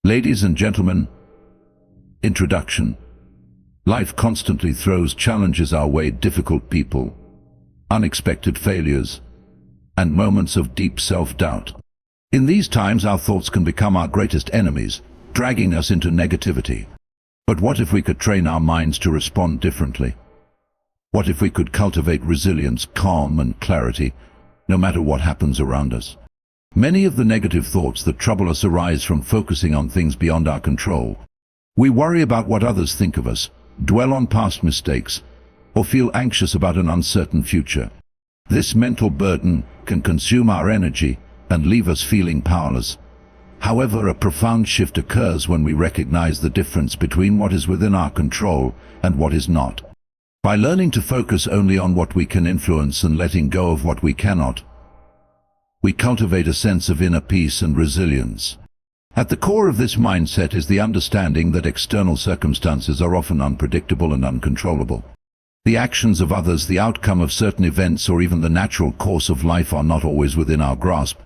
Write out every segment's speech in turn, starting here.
Ladies and gentlemen, introduction. Life constantly throws challenges our way, difficult people, unexpected failures, and moments of deep self-doubt. In these times, our thoughts can become our greatest enemies, dragging us into negativity. But what if we could train our minds to respond differently? What if we could cultivate resilience, calm, and clarity, no matter what happens around us? Many of the negative thoughts that trouble us arise from focusing on things beyond our control. We worry about what others think of us, dwell on past mistakes, or feel anxious about an uncertain future. This mental burden can consume our energy and leave us feeling powerless. However, a profound shift occurs when we recognize the difference between what is within our control and what is not. By learning to focus only on what we can influence and letting go of what we cannot, we cultivate a sense of inner peace and resilience. At the core of this mindset is the understanding that external circumstances are often unpredictable and uncontrollable. The actions of others, the outcome of certain events, or even the natural course of life are not always within our grasp.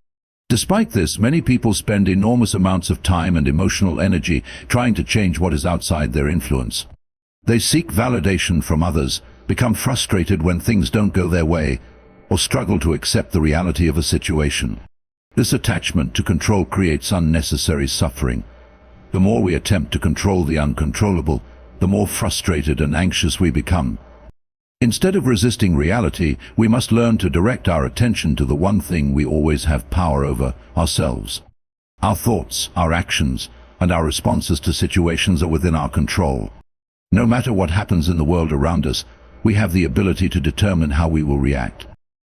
Despite this, many people spend enormous amounts of time and emotional energy trying to change what is outside their influence. They seek validation from others, become frustrated when things don't go their way, or struggle to accept the reality of a situation. This attachment to control creates unnecessary suffering. The more we attempt to control the uncontrollable, the more frustrated and anxious we become. Instead of resisting reality, we must learn to direct our attention to the one thing we always have power over: ourselves. Our thoughts, our actions, and our responses to situations are within our control. No matter what happens in the world around us, we have the ability to determine how we will react.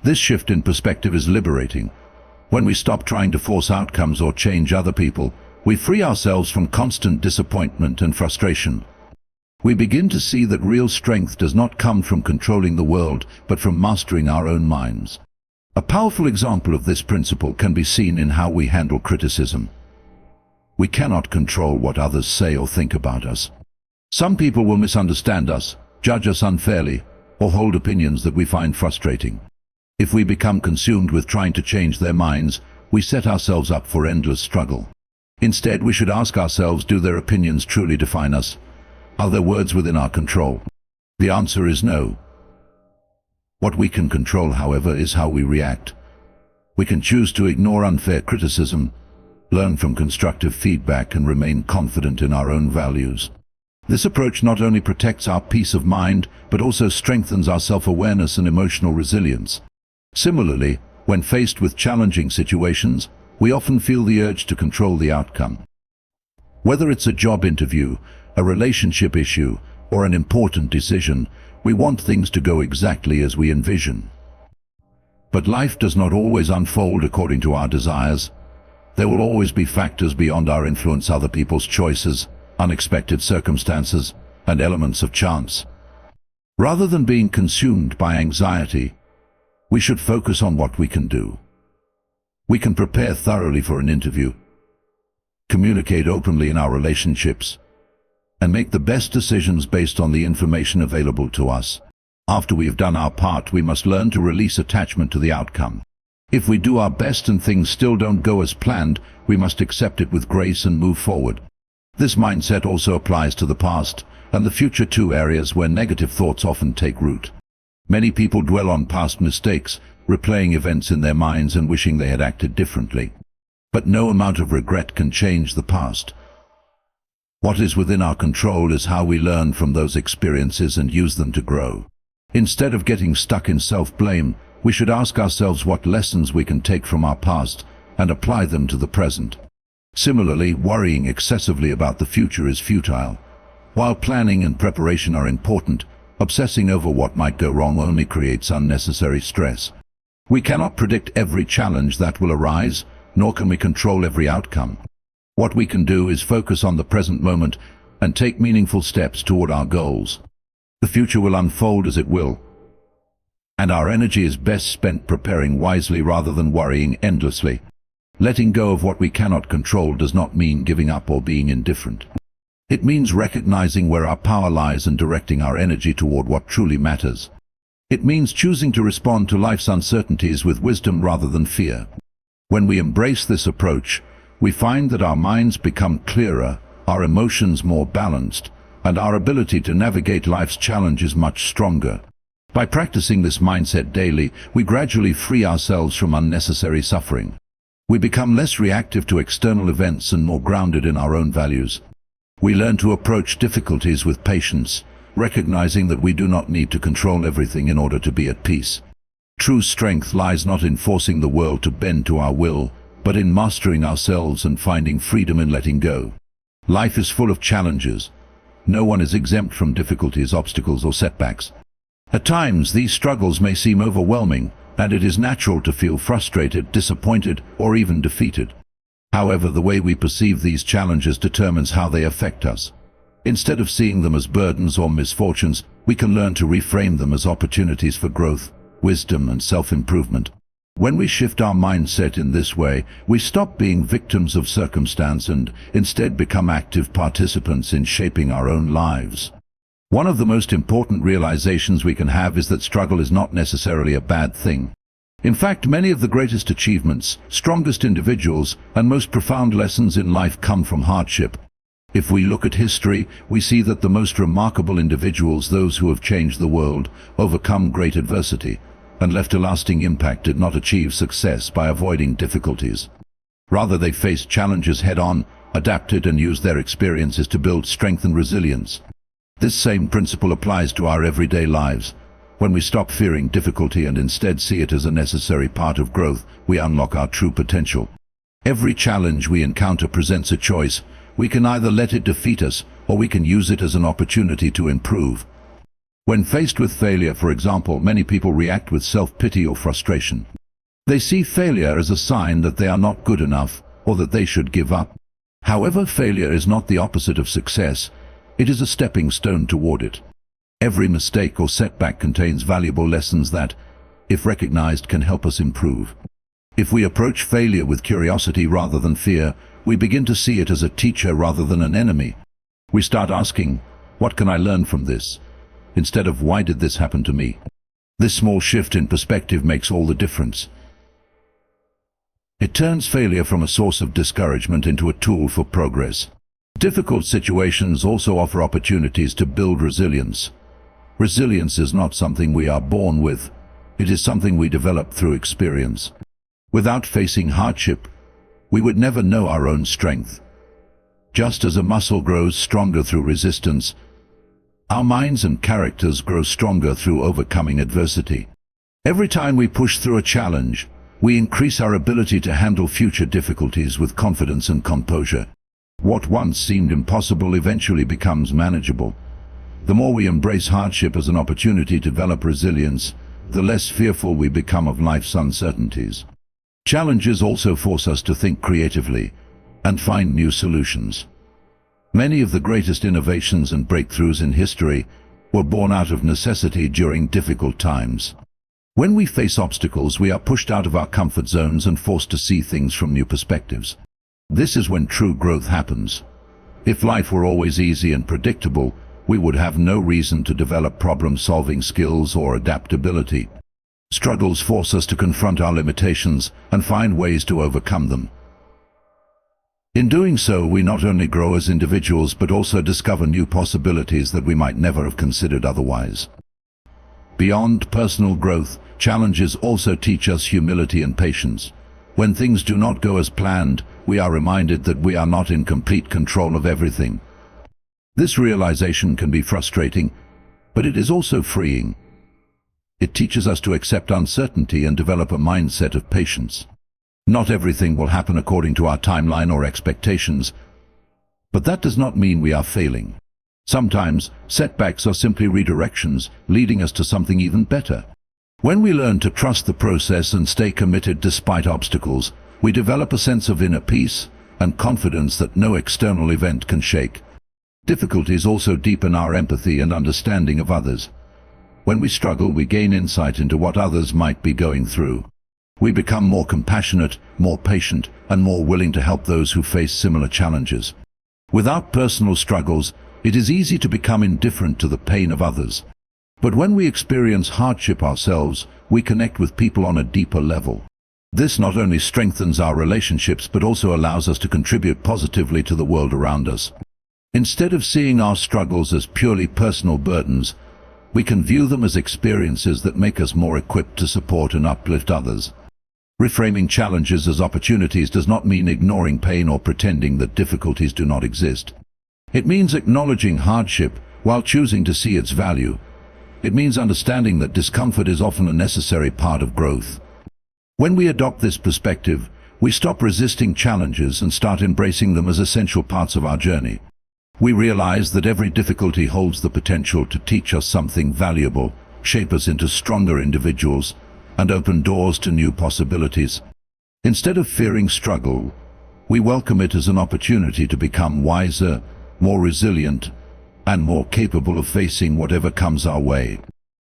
This shift in perspective is liberating. When we stop trying to force outcomes or change other people, we free ourselves from constant disappointment and frustration. We begin to see that real strength does not come from controlling the world, but from mastering our own minds. A powerful example of this principle can be seen in how we handle criticism. We cannot control what others say or think about us. Some people will misunderstand us, judge us unfairly, or hold opinions that we find frustrating. If we become consumed with trying to change their minds, we set ourselves up for endless struggle. Instead, we should ask ourselves, do their opinions truly define us? Are their words within our control? The answer is no. What we can control, however, is how we react. We can choose to ignore unfair criticism, learn from constructive feedback, and remain confident in our own values. This approach not only protects our peace of mind, but also strengthens our self-awareness and emotional resilience. Similarly, when faced with challenging situations, we often feel the urge to control the outcome. Whether it's a job interview, a relationship issue, or an important decision, we want things to go exactly as we envision. But life does not always unfold according to our desires. There will always be factors beyond our influence: other people's choices, unexpected circumstances, and elements of chance. Rather than being consumed by anxiety, we should focus on what we can do. We can prepare thoroughly for an interview, communicate openly in our relationships, and make the best decisions based on the information available to us. After we have done our part, we must learn to release attachment to the outcome. If we do our best and things still don't go as planned, we must accept it with grace and move forward. This mindset also applies to the past and the future, two areas where negative thoughts often take root. Many people dwell on past mistakes, replaying events in their minds and wishing they had acted differently. But no amount of regret can change the past. What is within our control is how we learn from those experiences and use them to grow. Instead of getting stuck in self-blame, we should ask ourselves what lessons we can take from our past and apply them to the present. Similarly, worrying excessively about the future is futile. While planning and preparation are important, obsessing over what might go wrong only creates unnecessary stress. We cannot predict every challenge that will arise, nor can we control every outcome. What we can do is focus on the present moment and take meaningful steps toward our goals. The future will unfold as it will, and our energy is best spent preparing wisely rather than worrying endlessly. Letting go of what we cannot control does not mean giving up or being indifferent. It means recognizing where our power lies and directing our energy toward what truly matters. It means choosing to respond to life's uncertainties with wisdom rather than fear. When we embrace this approach, we find that our minds become clearer, our emotions more balanced, and our ability to navigate life's challenges much stronger. By practicing this mindset daily, we gradually free ourselves from unnecessary suffering. We become less reactive to external events and more grounded in our own values. We learn to approach difficulties with patience, recognizing that we do not need to control everything in order to be at peace. True strength lies not in forcing the world to bend to our will, but in mastering ourselves and finding freedom in letting go. Life is full of challenges. No one is exempt from difficulties, obstacles, or setbacks. At times, these struggles may seem overwhelming, and it is natural to feel frustrated, disappointed, or even defeated. However, the way we perceive these challenges determines how they affect us. Instead of seeing them as burdens or misfortunes, we can learn to reframe them as opportunities for growth, wisdom, and self-improvement. When we shift our mindset in this way, we stop being victims of circumstance and instead become active participants in shaping our own lives. One of the most important realizations we can have is that struggle is not necessarily a bad thing. In fact, many of the greatest achievements, strongest individuals, and most profound lessons in life come from hardship. If we look at history, we see that the most remarkable individuals, those who have changed the world, overcome great adversity, and left a lasting impact, did not achieve success by avoiding difficulties. Rather, they faced challenges head-on, adapted, and used their experiences to build strength and resilience. This same principle applies to our everyday lives. When we stop fearing difficulty and instead see it as a necessary part of growth, we unlock our true potential. Every challenge we encounter presents a choice. We can either let it defeat us, or we can use it as an opportunity to improve. When faced with failure, for example, many people react with self-pity or frustration. They see failure as a sign that they are not good enough, or that they should give up. However, failure is not the opposite of success. It is a stepping stone toward it. Every mistake or setback contains valuable lessons that, if recognized, can help us improve. If we approach failure with curiosity rather than fear, we begin to see it as a teacher rather than an enemy. We start asking, what can I learn from this? Instead of, why did this happen to me? This small shift in perspective makes all the difference. It turns failure from a source of discouragement into a tool for progress. Difficult situations also offer opportunities to build resilience. Resilience is not something we are born with. It is something we develop through experience. Without facing hardship, we would never know our own strength. Just as a muscle grows stronger through resistance, our minds and characters grow stronger through overcoming adversity. Every time we push through a challenge, we increase our ability to handle future difficulties with confidence and composure. What once seemed impossible eventually becomes manageable. The more we embrace hardship as an opportunity to develop resilience, the less fearful we become of life's uncertainties. Challenges also force us to think creatively and find new solutions. Many of the greatest innovations and breakthroughs in history were born out of necessity during difficult times. When we face obstacles, we are pushed out of our comfort zones and forced to see things from new perspectives. This is when true growth happens. If life were always easy and predictable, we would have no reason to develop problem-solving skills or adaptability. Struggles force us to confront our limitations and find ways to overcome them. In doing so, we not only grow as individuals but also discover new possibilities that we might never have considered otherwise. Beyond personal growth, challenges also teach us humility and patience. When things do not go as planned, we are reminded that we are not in complete control of everything. This realization can be frustrating, but it is also freeing. It teaches us to accept uncertainty and develop a mindset of patience. Not everything will happen according to our timeline or expectations, but that does not mean we are failing. Sometimes, setbacks are simply redirections, leading us to something even better. When we learn to trust the process and stay committed despite obstacles, we develop a sense of inner peace and confidence that no external event can shake. Difficulties also deepen our empathy and understanding of others. When we struggle, we gain insight into what others might be going through. We become more compassionate, more patient, and more willing to help those who face similar challenges. Without personal struggles, it is easy to become indifferent to the pain of others. But when we experience hardship ourselves, we connect with people on a deeper level. This not only strengthens our relationships but also allows us to contribute positively to the world around us. Instead of seeing our struggles as purely personal burdens, we can view them as experiences that make us more equipped to support and uplift others. Reframing challenges as opportunities does not mean ignoring pain or pretending that difficulties do not exist. It means acknowledging hardship while choosing to see its value. It means understanding that discomfort is often a necessary part of growth. When we adopt this perspective, we stop resisting challenges and start embracing them as essential parts of our journey. We realize that every difficulty holds the potential to teach us something valuable, shape us into stronger individuals, and open doors to new possibilities. Instead of fearing struggle, we welcome it as an opportunity to become wiser, more resilient, and more capable of facing whatever comes our way.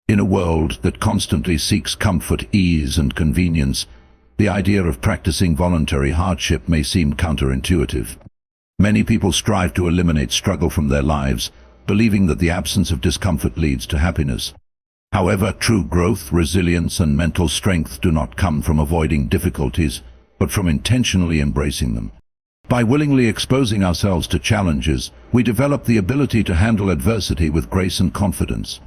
In a world that constantly seeks comfort, ease, and convenience, the idea of practicing voluntary hardship may seem counterintuitive. Many people strive to eliminate struggle from their lives, believing that the absence of discomfort leads to happiness. However, true growth, resilience, and mental strength do not come from avoiding difficulties, but from intentionally embracing them. By willingly exposing ourselves to challenges, we develop the ability to handle adversity with grace and confidence.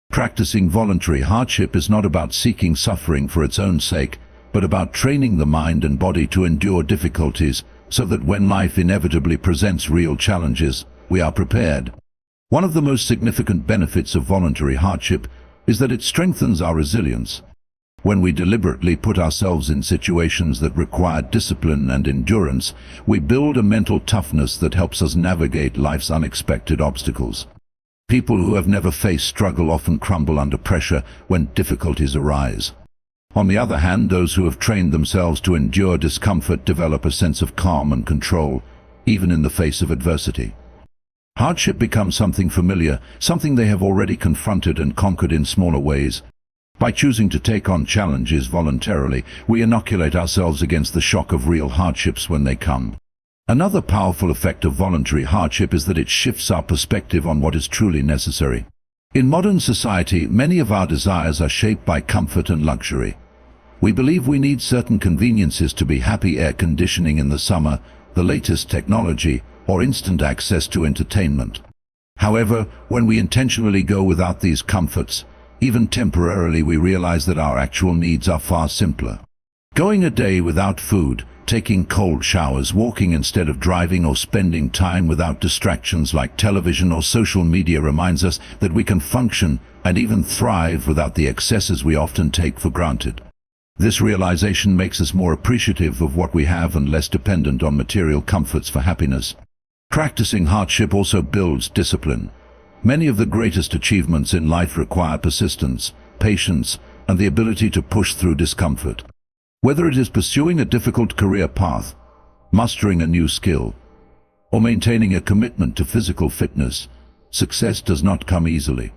Practicing voluntary hardship is not about seeking suffering for its own sake, but about training the mind and body to endure difficulties so that when life inevitably presents real challenges, we are prepared. One of the most significant benefits of voluntary hardship is that it strengthens our resilience. When we deliberately put ourselves in situations that require discipline and endurance, we build a mental toughness that helps us navigate life's unexpected obstacles. People who have never faced struggle often crumble under pressure when difficulties arise. On the other hand, those who have trained themselves to endure discomfort develop a sense of calm and control, even in the face of adversity. Hardship becomes something familiar, something they have already confronted and conquered in smaller ways. By choosing to take on challenges voluntarily, we inoculate ourselves against the shock of real hardships when they come. Another powerful effect of voluntary hardship is that it shifts our perspective on what is truly necessary. In modern society, many of our desires are shaped by comfort and luxury. We believe we need certain conveniences to be happy: air conditioning in the summer, the latest technology, or instant access to entertainment. However, when we intentionally go without these comforts, even temporarily, we realize that our actual needs are far simpler. Going a day without food, taking cold showers, walking instead of driving, or spending time without distractions like television or social media reminds us that we can function and even thrive without the excesses we often take for granted. This realization makes us more appreciative of what we have and less dependent on material comforts for happiness. Practicing hardship also builds discipline. Many of the greatest achievements in life require persistence, patience, and the ability to push through discomfort. Whether it is pursuing a difficult career path, mastering a new skill, or maintaining a commitment to physical fitness, success does not come easily.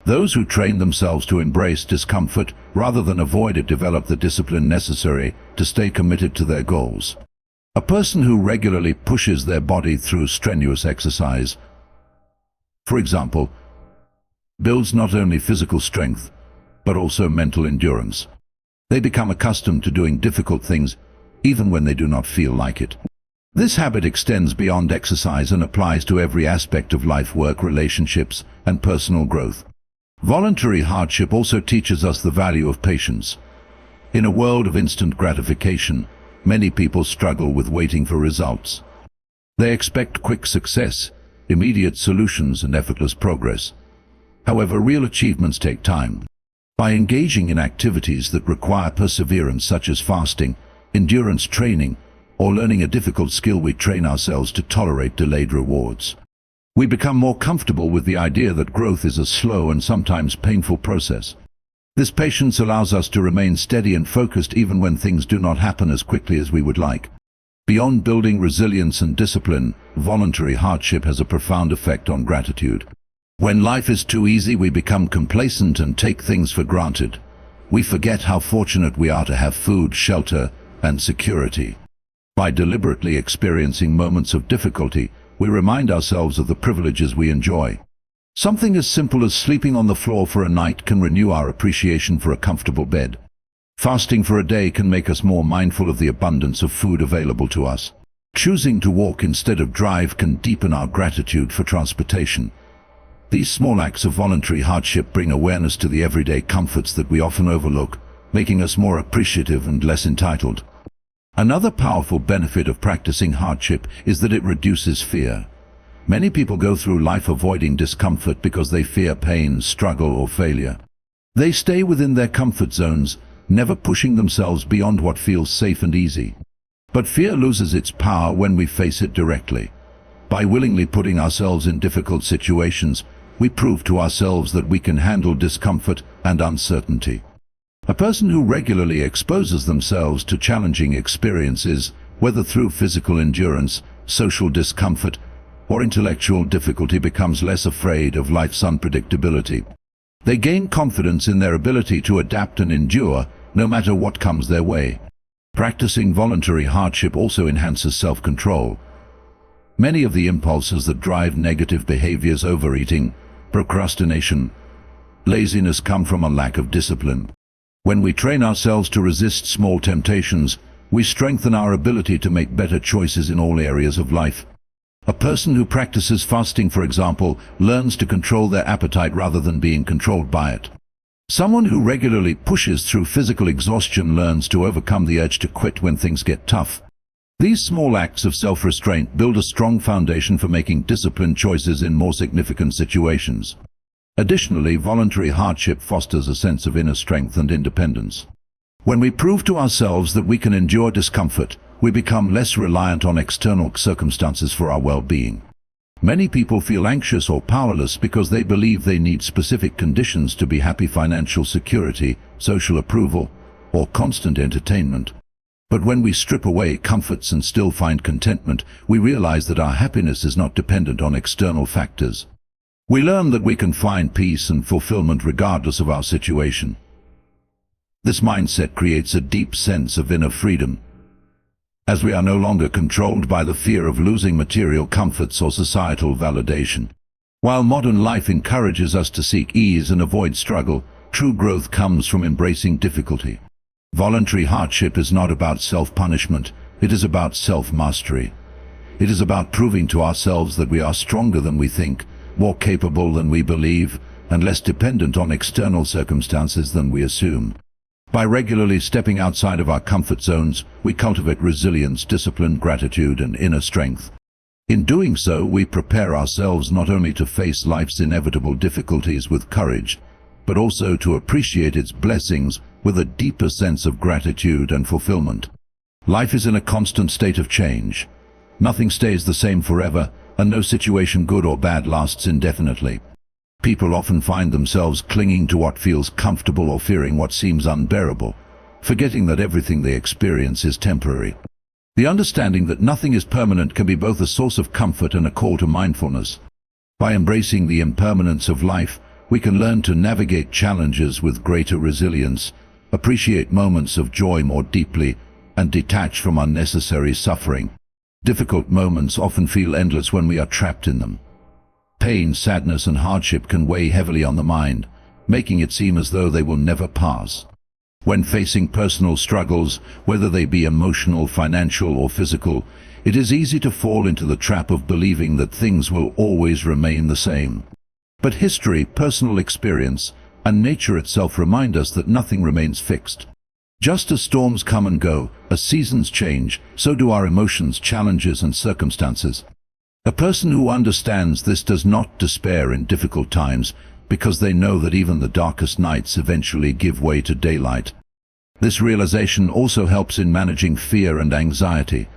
Those who train themselves to embrace discomfort rather than avoid it develop the discipline necessary to stay committed to their goals. A person who regularly pushes their body through strenuous exercise, for example, builds not only physical strength, but also mental endurance. They become accustomed to doing difficult things, even when they do not feel like it. This habit extends beyond exercise and applies to every aspect of life: work, relationships, and personal growth. Voluntary hardship also teaches us the value of patience. In a world of instant gratification, many people struggle with waiting for results. They expect quick success, immediate solutions, and effortless progress. However, real achievements take time. By engaging in activities that require perseverance, such as fasting, endurance training, or learning a difficult skill, we train ourselves to tolerate delayed rewards. We become more comfortable with the idea that growth is a slow and sometimes painful process. This patience allows us to remain steady and focused even when things do not happen as quickly as we would like. Beyond building resilience and discipline, voluntary hardship has a profound effect on gratitude. When life is too easy, we become complacent and take things for granted. We forget how fortunate we are to have food, shelter, and security. By deliberately experiencing moments of difficulty, we remind ourselves of the privileges we enjoy. Something as simple as sleeping on the floor for a night can renew our appreciation for a comfortable bed. Fasting for a day can make us more mindful of the abundance of food available to us. Choosing to walk instead of drive can deepen our gratitude for transportation. These small acts of voluntary hardship bring awareness to the everyday comforts that we often overlook, making us more appreciative and less entitled. Another powerful benefit of practicing hardship is that it reduces fear. Many people go through life avoiding discomfort because they fear pain, struggle, or failure. They stay within their comfort zones, never pushing themselves beyond what feels safe and easy. But fear loses its power when we face it directly. By willingly putting ourselves in difficult situations, we prove to ourselves that we can handle discomfort and uncertainty. A person who regularly exposes themselves to challenging experiences, whether through physical endurance, social discomfort, or intellectual difficulty, becomes less afraid of life's unpredictability. They gain confidence in their ability to adapt and endure, no matter what comes their way. Practicing voluntary hardship also enhances self-control. Many of the impulses that drive negative behaviors, overeating, procrastination, laziness, come from a lack of discipline. When we train ourselves to resist small temptations, we strengthen our ability to make better choices in all areas of life. A person who practices fasting, for example, learns to control their appetite rather than being controlled by it. Someone who regularly pushes through physical exhaustion learns to overcome the urge to quit when things get tough. These small acts of self-restraint build a strong foundation for making disciplined choices in more significant situations. Additionally, voluntary hardship fosters a sense of inner strength and independence. When we prove to ourselves that we can endure discomfort, we become less reliant on external circumstances for our well-being. Many people feel anxious or powerless because they believe they need specific conditions to be happy: financial security, social approval, or constant entertainment. But when we strip away comforts and still find contentment, we realize that our happiness is not dependent on external factors. We learn that we can find peace and fulfillment regardless of our situation. This mindset creates a deep sense of inner freedom, as we are no longer controlled by the fear of losing material comforts or societal validation. While modern life encourages us to seek ease and avoid struggle, true growth comes from embracing difficulty. Voluntary hardship is not about self-punishment, it is about self-mastery. It is about proving to ourselves that we are stronger than we think, more capable than we believe, and less dependent on external circumstances than we assume. By regularly stepping outside of our comfort zones, we cultivate resilience, discipline, gratitude, and inner strength. In doing so, we prepare ourselves not only to face life's inevitable difficulties with courage, but also to appreciate its blessings with a deeper sense of gratitude and fulfillment. Life is in a constant state of change. Nothing stays the same forever, and no situation, good or bad, lasts indefinitely. People often find themselves clinging to what feels comfortable or fearing what seems unbearable, forgetting that everything they experience is temporary. The understanding that nothing is permanent can be both a source of comfort and a call to mindfulness. By embracing the impermanence of life, we can learn to navigate challenges with greater resilience, appreciate moments of joy more deeply, and detach from unnecessary suffering. Difficult moments often feel endless when we are trapped in them. Pain, sadness, and hardship can weigh heavily on the mind, making it seem as though they will never pass. When facing personal struggles, whether they be emotional, financial, or physical, it is easy to fall into the trap of believing that things will always remain the same. But history, personal experience, and nature itself remind us that nothing remains fixed. Just as storms come and go, as seasons change, so do our emotions, challenges, and circumstances. A person who understands this does not despair in difficult times, because they know that even the darkest nights eventually give way to daylight. This realization also helps in managing fear and anxiety.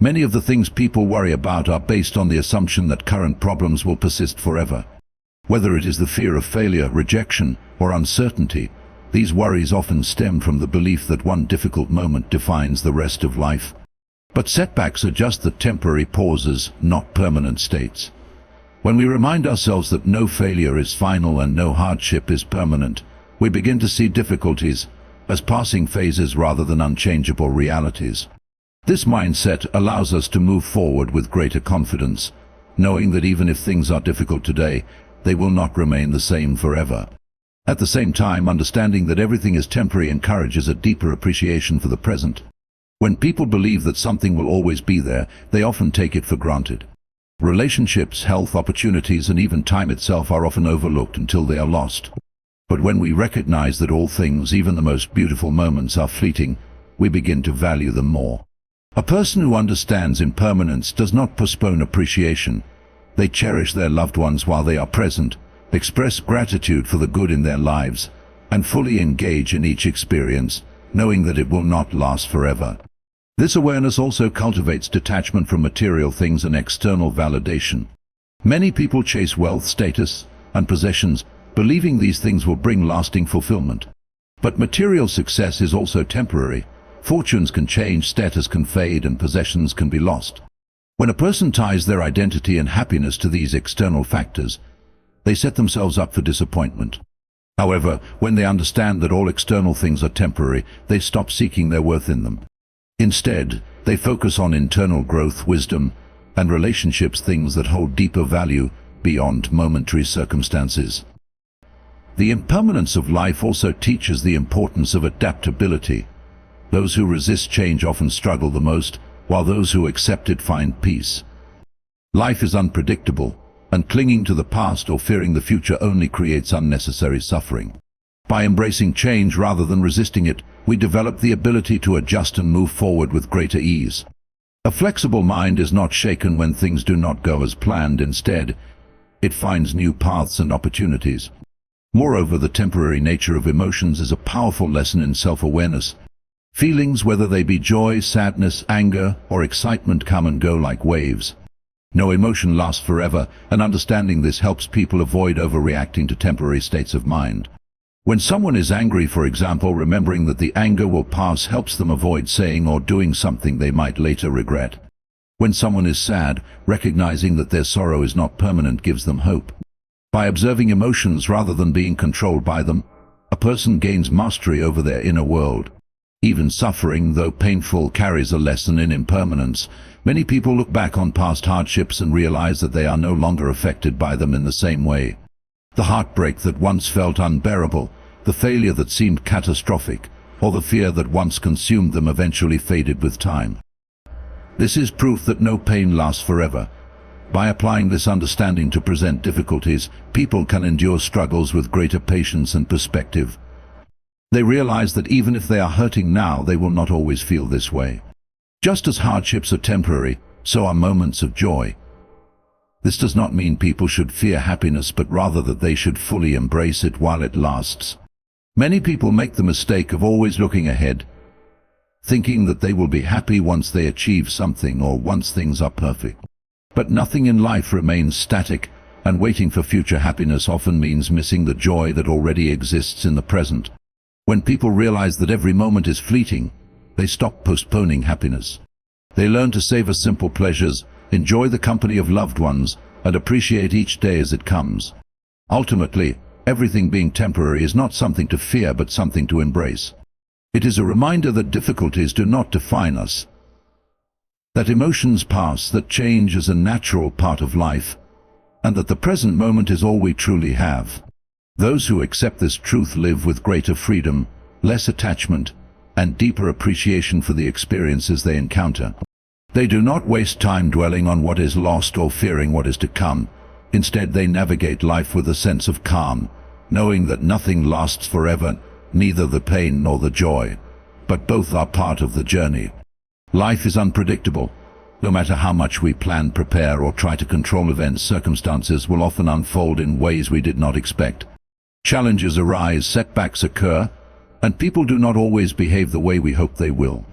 Many of the things people worry about are based on the assumption that current problems will persist forever. Whether it is the fear of failure, rejection, or uncertainty, these worries often stem from the belief that one difficult moment defines the rest of life. But setbacks are just the temporary pauses, not permanent states. When we remind ourselves that no failure is final and no hardship is permanent, we begin to see difficulties as passing phases rather than unchangeable realities. This mindset allows us to move forward with greater confidence, knowing that even if things are difficult today, they will not remain the same forever. At the same time, understanding that everything is temporary encourages a deeper appreciation for the present. When people believe that something will always be there, they often take it for granted. Relationships, health, opportunities, and even time itself are often overlooked until they are lost. But when we recognize that all things, even the most beautiful moments, are fleeting, we begin to value them more. A person who understands impermanence does not postpone appreciation. They cherish their loved ones while they are present, express gratitude for the good in their lives, and fully engage in each experience, knowing that it will not last forever. This awareness also cultivates detachment from material things and external validation. Many people chase wealth, status, and possessions, believing these things will bring lasting fulfillment. But material success is also temporary. Fortunes can change, status can fade, and possessions can be lost. When a person ties their identity and happiness to these external factors, they set themselves up for disappointment. However, when they understand that all external things are temporary, they stop seeking their worth in them. Instead, they focus on internal growth, wisdom, and relationships, things that hold deeper value beyond momentary circumstances. The impermanence of life also teaches the importance of adaptability. Those who resist change often struggle the most, while those who accept it find peace. Life is unpredictable, and clinging to the past or fearing the future only creates unnecessary suffering. By embracing change rather than resisting it, we develop the ability to adjust and move forward with greater ease. A flexible mind is not shaken when things do not go as planned. Instead, it finds new paths and opportunities. Moreover, the temporary nature of emotions is a powerful lesson in self-awareness. Feelings, whether they be joy, sadness, anger, or excitement, come and go like waves. No emotion lasts forever, and understanding this helps people avoid overreacting to temporary states of mind. When someone is angry, for example, remembering that the anger will pass helps them avoid saying or doing something they might later regret. When someone is sad, recognizing that their sorrow is not permanent gives them hope. By observing emotions rather than being controlled by them, a person gains mastery over their inner world. Even suffering, though painful, carries a lesson in impermanence. Many people look back on past hardships and realize that they are no longer affected by them in the same way. The heartbreak that once felt unbearable, the failure that seemed catastrophic, or the fear that once consumed them eventually faded with time. This is proof that no pain lasts forever. By applying this understanding to present difficulties, people can endure struggles with greater patience and perspective. They realize that even if they are hurting now, they will not always feel this way. Just as hardships are temporary, so are moments of joy. This does not mean people should fear happiness, but rather that they should fully embrace it while it lasts. Many people make the mistake of always looking ahead, thinking that they will be happy once they achieve something or once things are perfect. But nothing in life remains static, and waiting for future happiness often means missing the joy that already exists in the present. When people realize that every moment is fleeting, they stop postponing happiness. They learn to savor simple pleasures, enjoy the company of loved ones, and appreciate each day as it comes. Ultimately, everything being temporary is not something to fear, but something to embrace. It is a reminder that difficulties do not define us, that emotions pass, that change is a natural part of life, and that the present moment is all we truly have. Those who accept this truth live with greater freedom, less attachment, and deeper appreciation for the experiences they encounter. They do not waste time dwelling on what is lost or fearing what is to come. Instead, they navigate life with a sense of calm, knowing that nothing lasts forever, neither the pain nor the joy, but both are part of the journey. Life is unpredictable. No matter how much we plan, prepare, or try to control events, circumstances will often unfold in ways we did not expect. Challenges arise, setbacks occur, and people do not always behave the way we hope they will.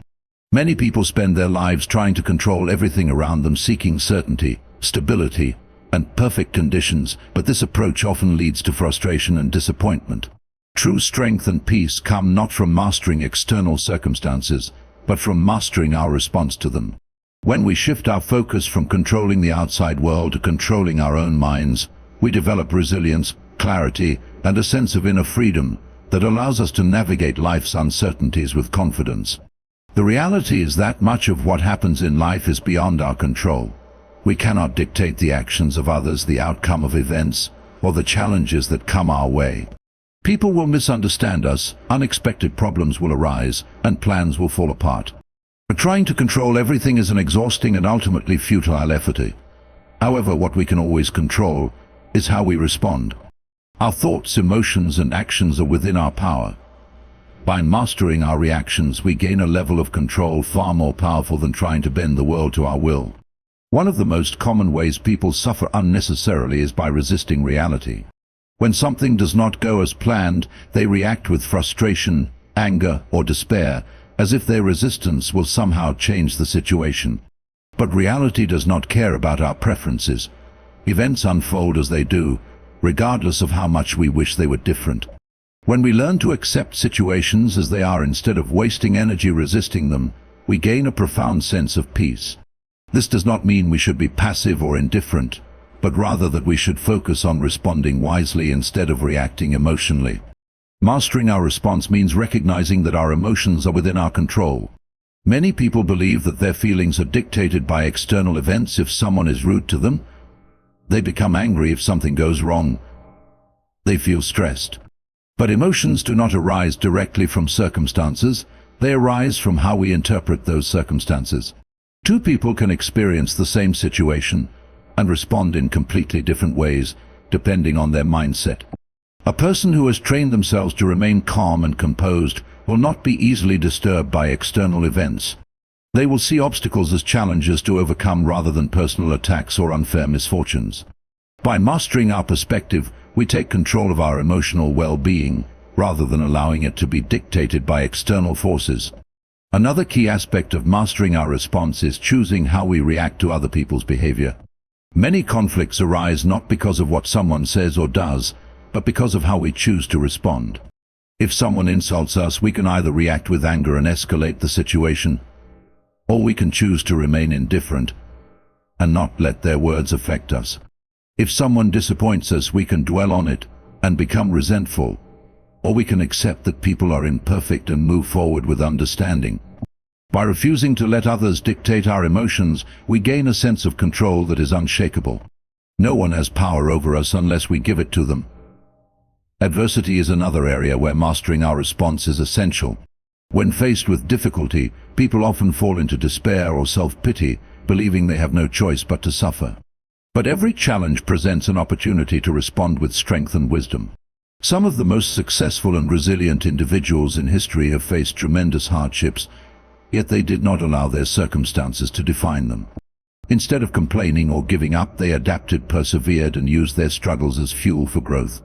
Many people spend their lives trying to control everything around them, seeking certainty, stability, and perfect conditions, but this approach often leads to frustration and disappointment. True strength and peace come not from mastering external circumstances, but from mastering our response to them. When we shift our focus from controlling the outside world to controlling our own minds, we develop resilience, clarity, and a sense of inner freedom that allows us to navigate life's uncertainties with confidence. The reality is that much of what happens in life is beyond our control. We cannot dictate the actions of others, the outcome of events, or the challenges that come our way. People will misunderstand us, unexpected problems will arise, and plans will fall apart. But trying to control everything is an exhausting and ultimately futile effort. However, what we can always control is how we respond. Our thoughts, emotions, and actions are within our power. By mastering our reactions, we gain a level of control far more powerful than trying to bend the world to our will. One of the most common ways people suffer unnecessarily is by resisting reality. When something does not go as planned, they react with frustration, anger, or despair, as if their resistance will somehow change the situation. But reality does not care about our preferences. Events unfold as they do, regardless of how much we wish they were different. When we learn to accept situations as they are instead of wasting energy resisting them, we gain a profound sense of peace. This does not mean we should be passive or indifferent, but rather that we should focus on responding wisely instead of reacting emotionally. Mastering our response means recognizing that our emotions are within our control. Many people believe that their feelings are dictated by external events. If someone is rude to them, they become angry. If something goes wrong, they feel stressed. But emotions do not arise directly from circumstances, they arise from how we interpret those circumstances. Two people can experience the same situation and respond in completely different ways, depending on their mindset. A person who has trained themselves to remain calm and composed will not be easily disturbed by external events. They will see obstacles as challenges to overcome rather than personal attacks or unfair misfortunes. By mastering our perspective, we take control of our emotional well-being, rather than allowing it to be dictated by external forces. Another key aspect of mastering our response is choosing how we react to other people's behavior. Many conflicts arise not because of what someone says or does, but because of how we choose to respond. If someone insults us, we can either react with anger and escalate the situation, or we can choose to remain indifferent and not let their words affect us. If someone disappoints us, we can dwell on it and become resentful, or we can accept that people are imperfect and move forward with understanding. By refusing to let others dictate our emotions, we gain a sense of control that is unshakable. No one has power over us unless we give it to them. Adversity is another area where mastering our response is essential. When faced with difficulty, people often fall into despair or self-pity, believing they have no choice but to suffer. But every challenge presents an opportunity to respond with strength and wisdom. Some of the most successful and resilient individuals in history have faced tremendous hardships, yet they did not allow their circumstances to define them. Instead of complaining or giving up, they adapted, persevered, and used their struggles as fuel for growth.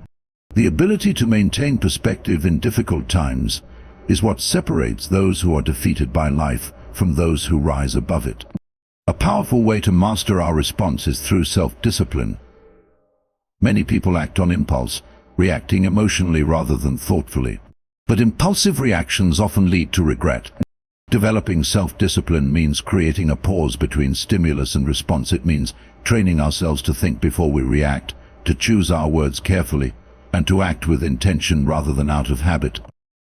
The ability to maintain perspective in difficult times is what separates those who are defeated by life from those who rise above it. A powerful way to master our response is through self-discipline. Many people act on impulse, reacting emotionally rather than thoughtfully. But impulsive reactions often lead to regret. Developing self-discipline means creating a pause between stimulus and response. It means training ourselves to think before we react, to choose our words carefully, and to act with intention rather than out of habit.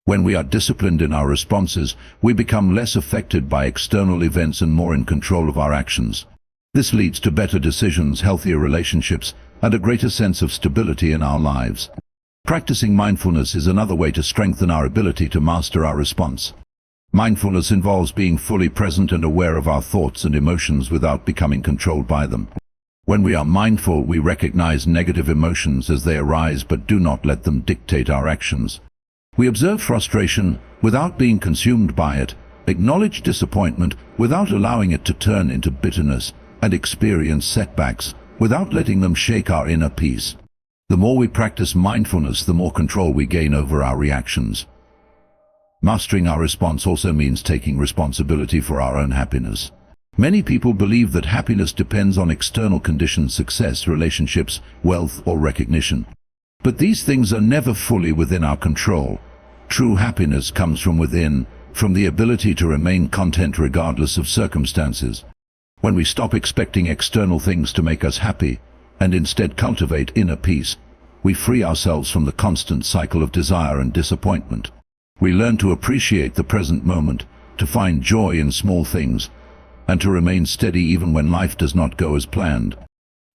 When we are disciplined in our responses, we become less affected by external events and more in control of our actions. This leads to better decisions, healthier relationships, and a greater sense of stability in our lives. Practicing mindfulness is another way to strengthen our ability to master our response. Mindfulness involves being fully present and aware of our thoughts and emotions without becoming controlled by them. When we are mindful, we recognize negative emotions as they arise but do not let them dictate our actions. We observe frustration without being consumed by it, acknowledge disappointment without allowing it to turn into bitterness, and experience setbacks without letting them shake our inner peace. The more we practice mindfulness, the more control we gain over our reactions. Mastering our response also means taking responsibility for our own happiness. Many people believe that happiness depends on external conditions, success, relationships, wealth, or recognition. But these things are never fully within our control. True happiness comes from within, from the ability to remain content regardless of circumstances. When we stop expecting external things to make us happy, and instead cultivate inner peace, we free ourselves from the constant cycle of desire and disappointment. We learn to appreciate the present moment, to find joy in small things, and to remain steady even when life does not go as planned.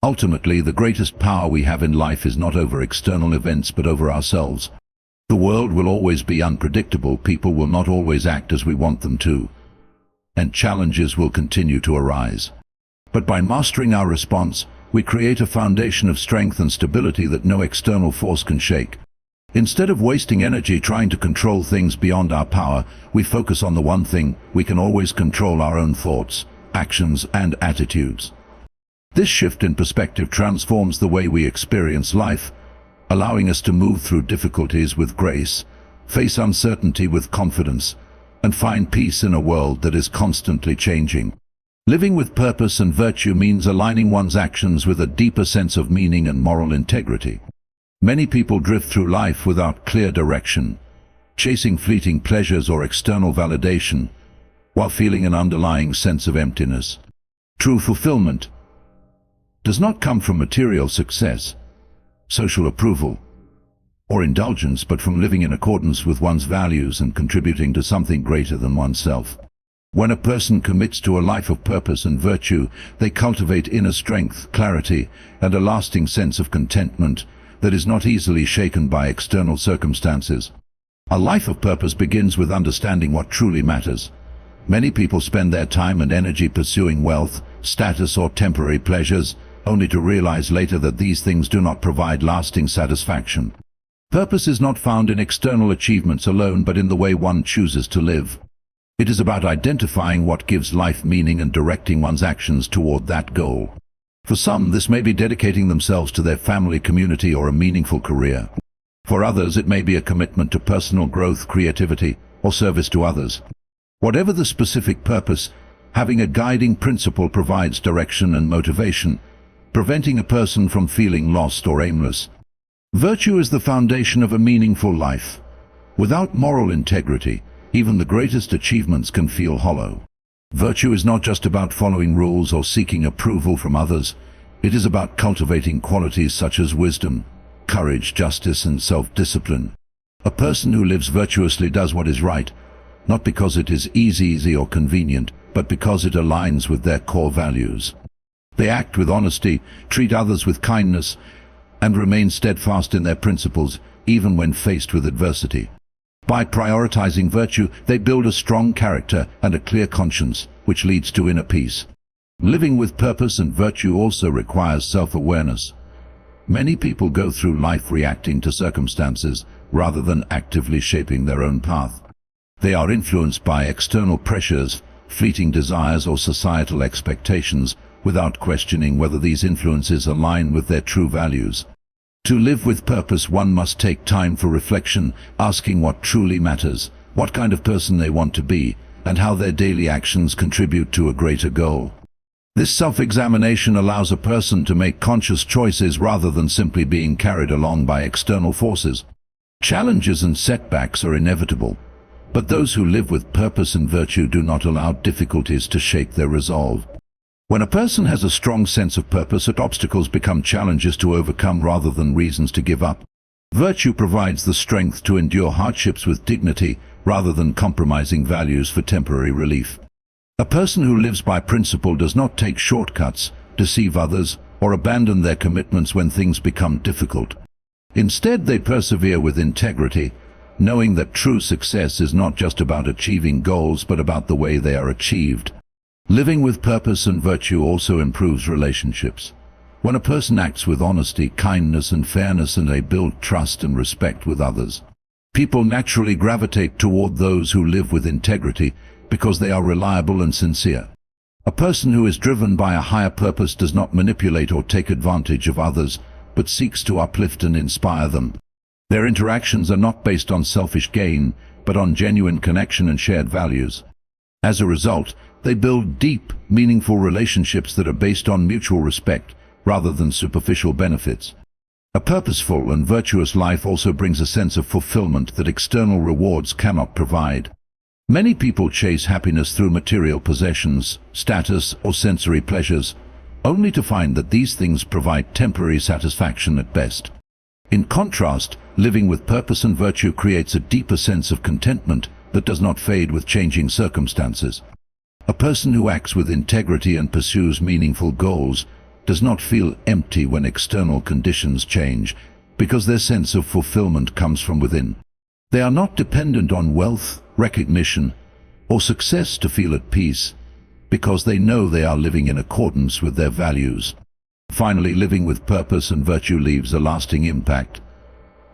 Ultimately, the greatest power we have in life is not over external events but over ourselves. The world will always be unpredictable, people will not always act as we want them to, and challenges will continue to arise. But by mastering our response, we create a foundation of strength and stability that no external force can shake. Instead of wasting energy trying to control things beyond our power, we focus on the one thing: we can always control our own thoughts, actions, and attitudes. This shift in perspective transforms the way we experience life, allowing us to move through difficulties with grace, face uncertainty with confidence, and find peace in a world that is constantly changing. Living with purpose and virtue means aligning one's actions with a deeper sense of meaning and moral integrity. Many people drift through life without clear direction, chasing fleeting pleasures or external validation, while feeling an underlying sense of emptiness. True fulfillment does not come from material success, social approval, or indulgence, but from living in accordance with one's values and contributing to something greater than oneself. When a person commits to a life of purpose and virtue, they cultivate inner strength, clarity, and a lasting sense of contentment that is not easily shaken by external circumstances. A life of purpose begins with understanding what truly matters. Many people spend their time and energy pursuing wealth, status, or temporary pleasures, only to realize later that these things do not provide lasting satisfaction. Purpose is not found in external achievements alone, but in the way one chooses to live. It is about identifying what gives life meaning and directing one's actions toward that goal. For some, this may be dedicating themselves to their family, community, or a meaningful career. For others, it may be a commitment to personal growth, creativity, or service to others. Whatever the specific purpose, having a guiding principle provides direction and motivation, preventing a person from feeling lost or aimless. Virtue is the foundation of a meaningful life. Without moral integrity, even the greatest achievements can feel hollow. Virtue is not just about following rules or seeking approval from others. It is about cultivating qualities such as wisdom, courage, justice, and self-discipline. A person who lives virtuously does what is right, not because it is easy or convenient, but because it aligns with their core values. They act with honesty, treat others with kindness, and remain steadfast in their principles, even when faced with adversity. By prioritizing virtue, they build a strong character and a clear conscience, which leads to inner peace. Living with purpose and virtue also requires self-awareness. Many people go through life reacting to circumstances rather than actively shaping their own path. They are influenced by external pressures, fleeting desires, or societal expectations, without questioning whether these influences align with their true values. To live with purpose, one must take time for reflection, asking what truly matters, what kind of person they want to be, and how their daily actions contribute to a greater goal. This self-examination allows a person to make conscious choices rather than simply being carried along by external forces. Challenges and setbacks are inevitable, but those who live with purpose and virtue do not allow difficulties to shake their resolve. When a person has a strong sense of purpose, obstacles become challenges to overcome rather than reasons to give up. Virtue provides the strength to endure hardships with dignity rather than compromising values for temporary relief. A person who lives by principle does not take shortcuts, deceive others, or abandon their commitments when things become difficult. Instead, they persevere with integrity, knowing that true success is not just about achieving goals but about the way they are achieved. Living with purpose and virtue also improves relationships. When a person acts with honesty, kindness, and fairness, and they build trust and respect with others, people naturally gravitate toward those who live with integrity because they are reliable and sincere. A person who is driven by a higher purpose does not manipulate or take advantage of others, but seeks to uplift and inspire them. Their interactions are not based on selfish gain, but on genuine connection and shared values. As a result, they build deep, meaningful relationships that are based on mutual respect rather than superficial benefits. A purposeful and virtuous life also brings a sense of fulfillment that external rewards cannot provide. Many people chase happiness through material possessions, status, or sensory pleasures, only to find that these things provide temporary satisfaction at best. In contrast, living with purpose and virtue creates a deeper sense of contentment that does not fade with changing circumstances. A person who acts with integrity and pursues meaningful goals does not feel empty when external conditions change, because their sense of fulfillment comes from within. They are not dependent on wealth, recognition, or success to feel at peace, because they know they are living in accordance with their values. Finally, living with purpose and virtue leaves a lasting impact.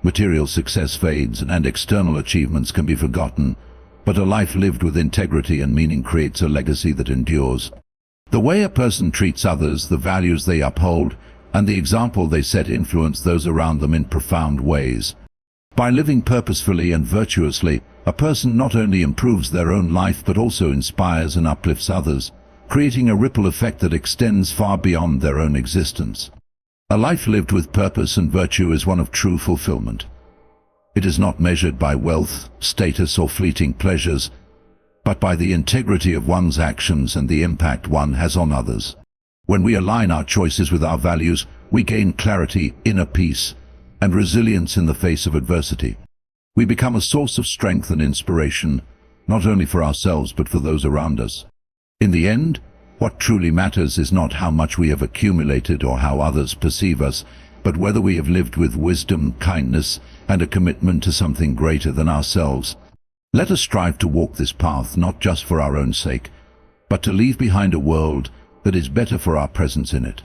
Material success fades and external achievements can be forgotten, but a life lived with integrity and meaning creates a legacy that endures. The way a person treats others, the values they uphold, and the example they set influence those around them in profound ways. By living purposefully and virtuously, a person not only improves their own life but also inspires and uplifts others, creating a ripple effect that extends far beyond their own existence. A life lived with purpose and virtue is one of true fulfillment. It is not measured by wealth, status, or fleeting pleasures, but by the integrity of one's actions and the impact one has on others. When we align our choices with our values, we gain clarity, inner peace, and resilience in the face of adversity. We become a source of strength and inspiration, not only for ourselves but for those around us. In the end, what truly matters is not how much we have accumulated or how others perceive us, but whether we have lived with wisdom, kindness, and a commitment to something greater than ourselves. Let us strive to walk this path not just for our own sake, but to leave behind a world that is better for our presence in it.